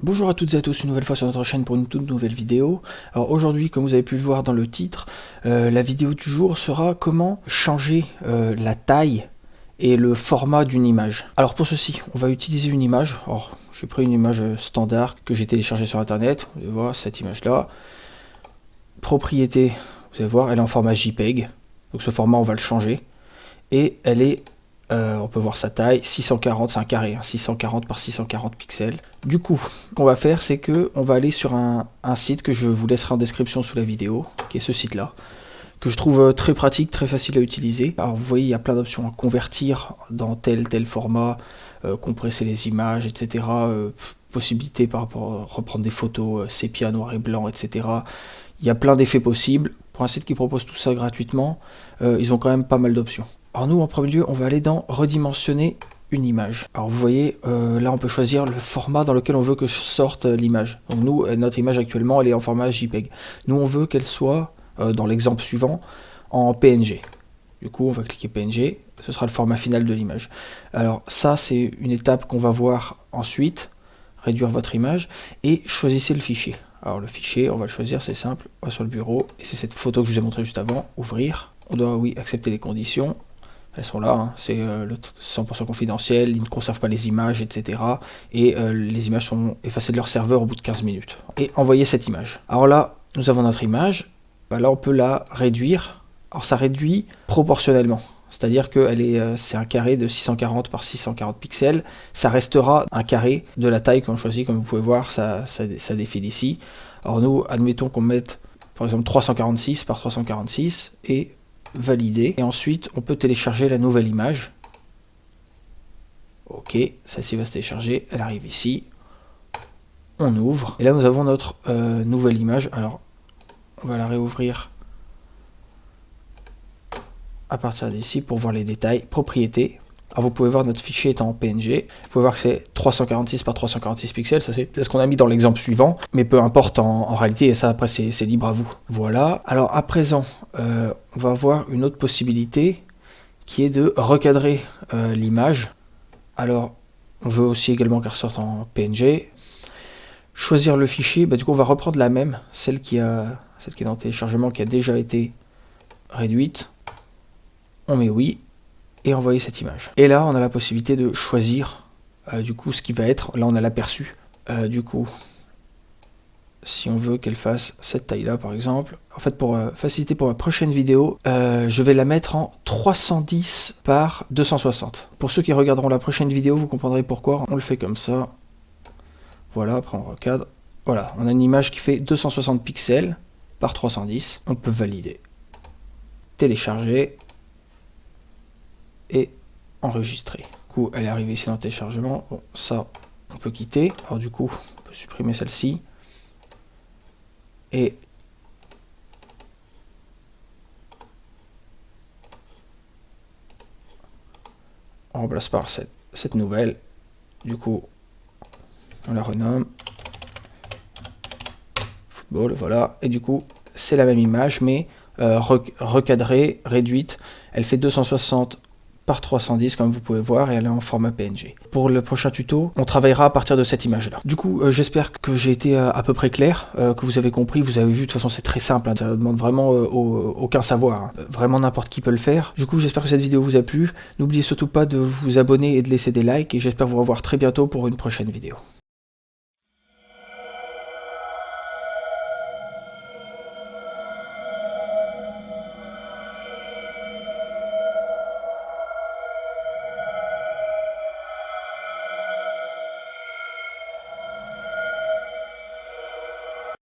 Bonjour à toutes et à tous, une nouvelle fois sur notre chaîne pour une toute nouvelle vidéo. Alors aujourd'hui, comme vous avez pu le voir dans le titre, la vidéo du jour sera comment changer la taille et le format d'une image. Alors pour ceci, on va utiliser une image. Alors, j'ai pris une image standard que j'ai téléchargée sur internet. Vous allez voir cette image-là. Propriété, vous allez voir, elle est en format JPEG. Donc ce format, on va le changer. Et elle est on peut voir sa taille, 640, c'est un carré, hein, 640 par 640 pixels. Du coup, ce qu'on va faire, c'est que on va aller sur un site que je vous laisserai en description sous la vidéo, qui est ce site-là, que je trouve très pratique, très facile à utiliser. Alors vous voyez, il y a plein d'options à convertir dans tel format, compresser les images, etc. Possibilité par rapport à reprendre des photos sépia, noir et blanc, etc. Il y a plein d'effets possibles. Pour un site qui propose tout ça gratuitement, ils ont quand même pas mal d'options. Alors nous, en premier lieu, on va aller dans redimensionner une image. Alors vous voyez, là on peut choisir le format dans lequel on veut que sorte l'image. Donc nous, notre image actuellement, elle est en format JPEG. Nous, on veut qu'elle soit, dans l'exemple suivant, en PNG. Du coup, on va cliquer PNG, ce sera le format final de l'image. Alors ça, c'est une étape qu'on va voir ensuite, réduire votre image, et choisissez le fichier. Alors le fichier, on va le choisir, c'est simple, on va sur le bureau, et c'est cette photo que je vous ai montré juste avant, ouvrir. On doit, oui, accepter les conditions. Elles sont là, hein. C'est le 100% confidentiel, ils ne conservent pas les images, etc. Et les images sont effacées de leur serveur au bout de 15 minutes. Et envoyer cette image. Alors là, nous avons notre image. Là, on peut la réduire. Alors ça réduit proportionnellement. C'est-à-dire que c'est un carré de 640 par 640 pixels. Ça restera un carré de la taille qu'on choisit. Comme vous pouvez voir, ça défile ici. Alors nous, admettons qu'on mette par exemple 346 par 346 et valider. Et ensuite, on peut télécharger la nouvelle image. Ok, celle-ci va se télécharger. Elle arrive ici. On ouvre. Et là, nous avons notre nouvelle image. Alors, on va la réouvrir à partir d'ici pour voir les détails. Propriété. Alors, vous pouvez voir notre fichier est en PNG. Vous pouvez voir que c'est 346 par 346 pixels. Ça, c'est ce qu'on a mis dans l'exemple suivant. Mais peu importe en réalité. Et ça, après, c'est libre à vous. Voilà. Alors, à présent, on va voir une autre possibilité qui est de recadrer l'image. Alors, on veut aussi également qu'elle ressorte en PNG. Choisir le fichier. Du coup, on va reprendre la même. Celle qui est dans le téléchargement, qui a déjà été réduite. On met oui. Et envoyer cette image. Et là, on a la possibilité de choisir du coup ce qui va être. Là, on a l'aperçu. Du coup, si on veut qu'elle fasse cette taille-là, par exemple. En fait, pour faciliter pour ma prochaine vidéo, je vais la mettre en 310 par 260. Pour ceux qui regarderont la prochaine vidéo, vous comprendrez pourquoi. On le fait comme ça. Voilà, après on recadre. Voilà, on a une image qui fait 260 pixels par 310. On peut valider. Télécharger. Et enregistrer. Du coup, elle est arrivée ici dans le téléchargement. Bon, ça, on peut quitter. Alors du coup, on peut supprimer celle-ci. Et on remplace par cette nouvelle. Du coup, on la renomme. Football, voilà. Et du coup, c'est la même image, mais recadrée, réduite. Elle fait 260 par 310 comme vous pouvez voir et elle est en format PNG. Pour le prochain tuto, on travaillera à partir de cette image là. Du coup, j'espère que j'ai été à peu près clair, que vous avez compris, vous avez vu, de toute façon c'est très simple, hein, ça demande vraiment aucun savoir, hein. Vraiment n'importe qui peut le faire. Du coup, j'espère que cette vidéo vous a plu. N'oubliez surtout pas de vous abonner et de laisser des likes et j'espère vous revoir très bientôt pour une prochaine vidéo.